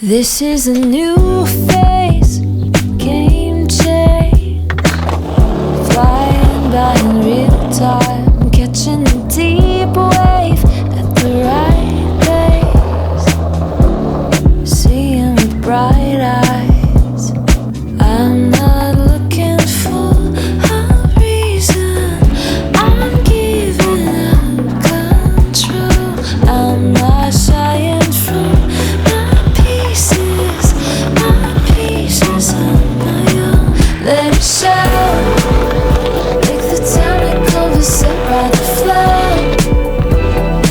This is a new phase, game change. Flying by in real time, catching a deep wave at the right pace. Seeing with bright eyes, I'm not looking for a reason. I'm giving up control. I'm not shying from my pieces on my own. Let it show. Take the time to conversate by the flow.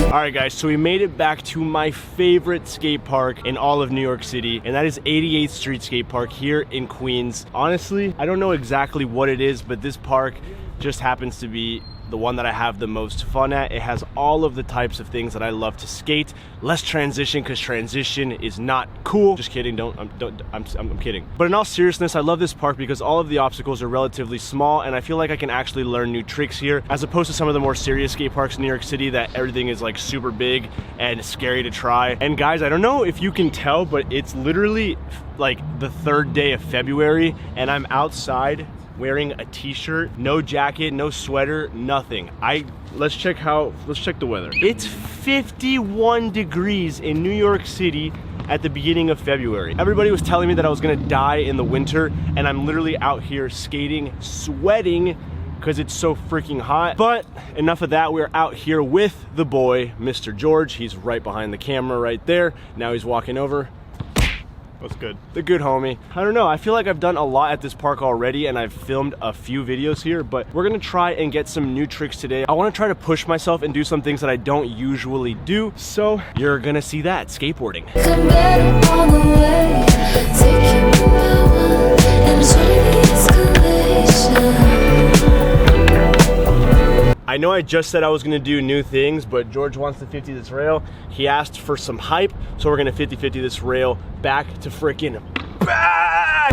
Alright guys, so we made it back to my favorite skate park in all of New York City, and that is 88th Street Skate Park here in Queens. Honestly, I don't know exactly what it is, but this park just happens to be the one that I have the most fun at. It has all of the types of things that I love to skate. Less transition, because transition is not cool. Just kidding, I'm kidding. But in all seriousness, I love this park because all of the obstacles are relatively small, and I feel like I can actually learn new tricks here, as opposed to some of the more serious skate parks in New York City that everything is like super big and scary to try. And guys, I don't know if you can tell, but it's literally like the 3rd day of February, and I'm outside wearing a t-shirt, no jacket, no sweater, nothing. Let's check the weather. It's 51 degrees in New York City at the beginning of February. Everybody was telling me that I was gonna die in the winter, and I'm literally out here skating, sweating, because it's so freaking hot. But enough of that. We're out here with the boy, Mr. George. He's right behind the camera right there. Now he's walking over. What's good? The good homie. I don't know, I feel like I've done a lot at this park already, and I've filmed a few videos here, but we're gonna try and get some new tricks today. I wanna try to push myself and do some things that I don't usually do, so you're gonna see that, skateboarding. On the way, taking enjoy the escalation. I know I just said I was gonna do new things, but George wants to 50 this rail. He asked for some hype, so we're gonna 50-50 this rail back to frickin' back!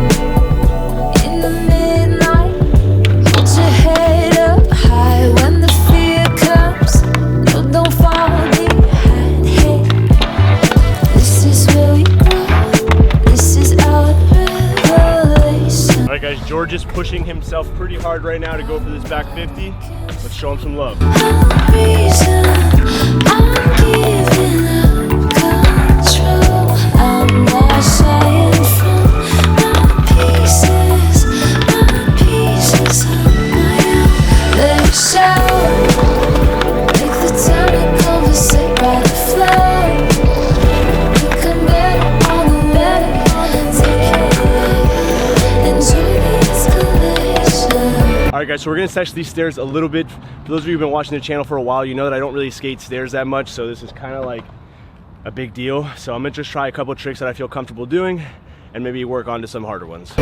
In the midnight, hold your head up high when the fear comes. No, don't fall behind. Hey, this is where we grow. This is our revelation. All right guys, George is pushing himself pretty hard right now to go for this back 50. Let's show him some love. Alright guys, so we're gonna test these stairs a little bit. For those of you who've been watching the channel for a while, you know that I don't really skate stairs that much, so this is kind of like a big deal. So I'm gonna just try a couple of tricks that I feel comfortable doing, and maybe work on to some harder ones.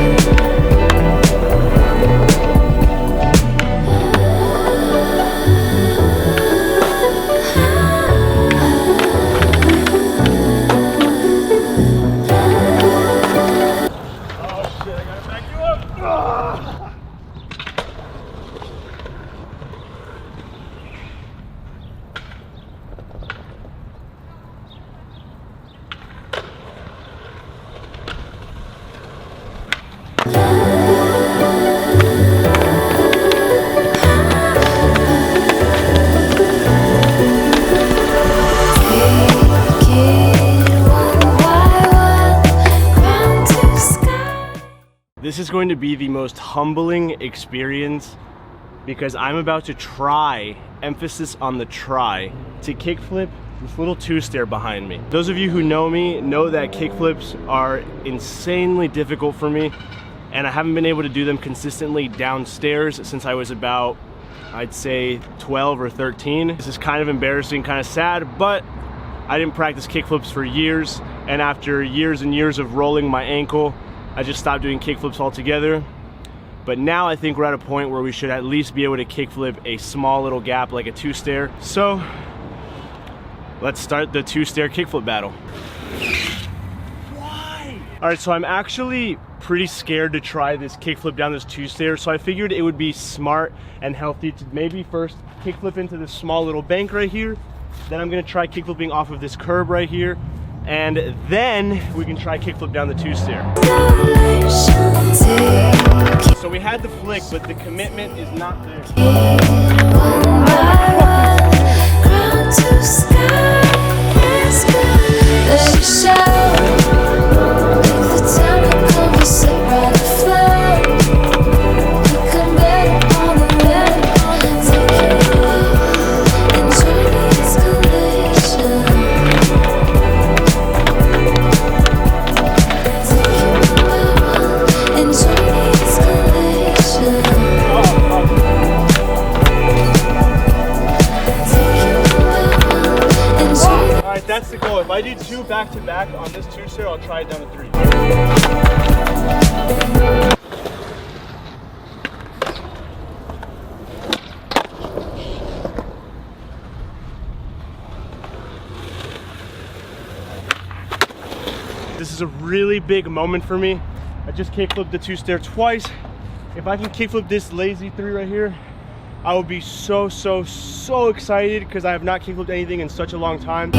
This is going to be the most humbling experience because I'm about to try, emphasis on the try, to kickflip this little 2-stair behind me. Those of you who know me know that kickflips are insanely difficult for me, and I haven't been able to do them consistently downstairs since I was about, I'd say, 12 or 13. This is kind of embarrassing, kind of sad, but I didn't practice kickflips for years, and after years and years of rolling my ankle, I just stopped doing kickflips altogether. But now I think we're at a point where we should at least be able to kickflip a small little gap like a 2-stair. So let's start the 2-stair kickflip battle. Why? All right, so I'm actually pretty scared to try this kickflip down this 2-stair, so I figured it would be smart and healthy to maybe first kickflip into this small little bank right here. Then I'm gonna try kickflipping off of this curb right here, and then we can try kickflip down the two-stair. So we had the flick, but the commitment is not there. That's the goal. If I do 2 back-to-back on this two-stair, I'll try it down to 3. This is a really big moment for me. I just kickflipped the two-stair twice. If I can kickflip this lazy 3 right here, I will be so excited because I have not kickflipped anything in such a long time.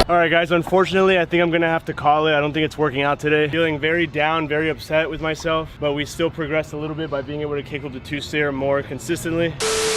Alright guys, unfortunately I think I'm gonna have to call it. I don't think it's working out today. Feeling very down, very upset with myself, but we still progressed a little bit by being able to kickflip the two-stair more consistently.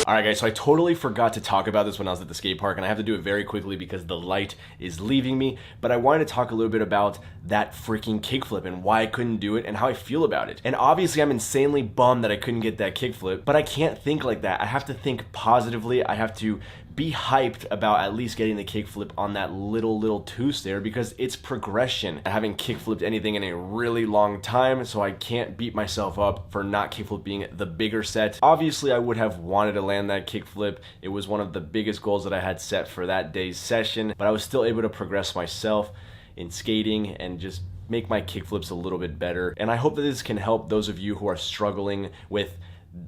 Alright guys, so I totally forgot to talk about this when I was at the skate park, and I have to do it very quickly because the light is leaving me, but I wanted to talk a little bit about that freaking kickflip and why I couldn't do it and how I feel about it. And obviously I'm insanely bummed that I couldn't get that kickflip, but I can't think like that. I have to think positively. I have to be hyped about at least getting the kickflip on that little two-stair because it's progression. I haven't kickflipped anything in a really long time, so I can't beat myself up for not kickflipping the bigger set. Obviously, I would have wanted to land that kickflip. It was one of the biggest goals that I had set for that day's session, but I was still able to progress myself in skating and just make my kickflips a little bit better. And I hope that this can help those of you who are struggling with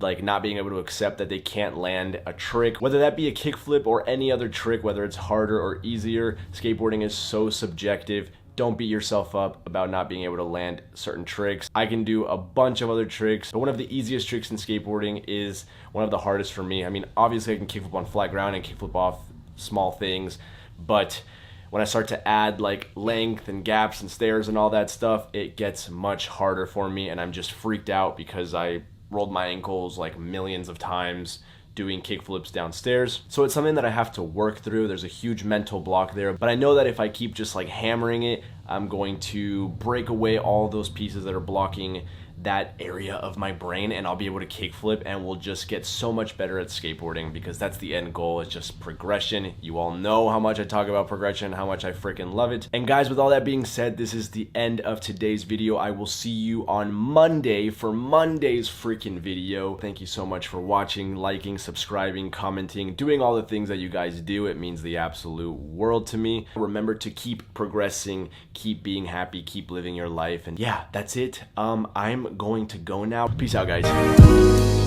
like not being able to accept that they can't land a trick, whether that be a kickflip or any other trick, whether it's harder or easier. Skateboarding is so subjective. Don't beat yourself up about not being able to land certain tricks. I can do a bunch of other tricks, but one of the easiest tricks in skateboarding is one of the hardest for me. I mean, obviously I can kickflip on flat ground and kickflip off small things, but when I start to add like length and gaps and stairs and all that stuff, it gets much harder for me, and I'm just freaked out because I rolled my ankles like millions of times doing kickflips downstairs. So it's something that I have to work through. There's a huge mental block there, but I know that if I keep just like hammering it, I'm going to break away all those pieces that are blocking that area of my brain, and I'll be able to kickflip and we'll just get so much better at skateboarding, because that's the end goal. It's just progression. You all know how much I talk about progression, how much I freaking love it. And guys, with all that being said, this is the end of today's video. I will see you on Monday for Monday's freaking video. Thank you so much for watching, liking, subscribing, commenting, doing all the things that you guys do. It means the absolute world to me. Remember to keep progressing, keep being happy, keep living your life. And yeah, that's it. I'm going to go now. Peace out, guys.